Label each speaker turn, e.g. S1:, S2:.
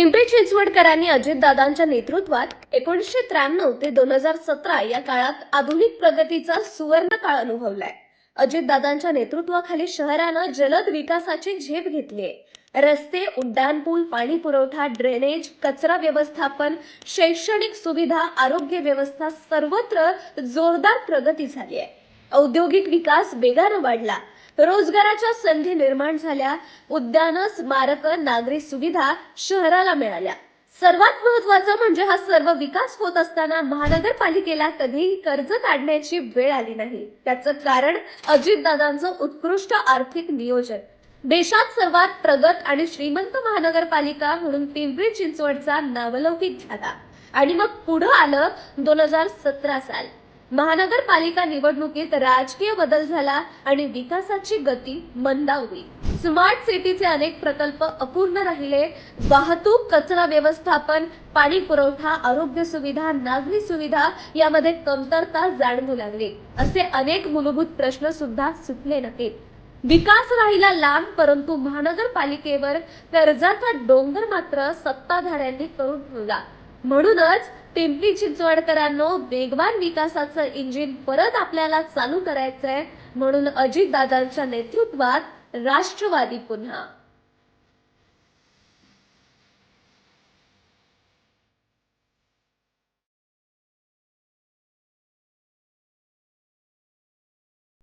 S1: पिंपरी चिंचवडकरांनी अजितदादांच्या नेतृत्वात 1993 ते 2017 या काळात आधुनिक प्रगतीचा सुवर्ण काळ अनुभवलाय। अजितदादांच्या नेतृत्वाखाली शहरानं जलद विकासाची झेप घेतलीय। रस्ते, उड्डाणपूल, पाणी पुरवठा, ड्रेनेज, कचरा व्यवस्थापन, शैक्षणिक सुविधा, आरोग्य व्यवस्था सर्वत्र जोरदार प्रगती झाली आहे। औद्योगिक विकास वेगाने वाढला, रोजगाराच्या संधी निर्माण झाल्या, उद्यानं, स्मारकं, नागरी सुविधा शहराला मिळाल्या। सर्वात महत्त्वाचं म्हणजे हा सर्व विकास होत असताना महानगरपालिकेला कधीही कर्ज काढण्याची वेळ आली नाही। त्याचं कारण अजितदादांचं उत्कृष्ट आर्थिक नियोजन। देशात सर्वात प्रगत आणि श्रीमंत महानगरपालिका म्हणून पिंपरी चिंचवडचा नावलौकिक झाला। आणि मग पुढे आलं 2017 साल। महानगरपालिका निवडणुकीत राजकीय बदल झाला आणि विकासाची गती मंदावली। स्मार्ट सिटीचे अनेक प्रकल्प अपूर्ण राहिले। वाहतूक, कचरा व्यवस्थापन, पाणी पुरवठा, आरोग्य सुविधा, नागरी सुविधा यामध्ये कमतरता जाणवू लागली। असे अनेक मूलभूत प्रश्न सुद्धा सुटले नाहीत। विकास राहिला लांब, परंतु महानगरपालिकेवर कर्जाचा डोंगर मात्र सत्ताधाऱ्यांनी करून ठेवला। म्हणूनच पिंपरी चिंचवडकरांनो, वेगवान विकासाचं इंजिन परत आपल्याला चालू करायचंय। म्हणून अजितदादांच्या नेतृत्वात राष्ट्रवादी पुन्हा।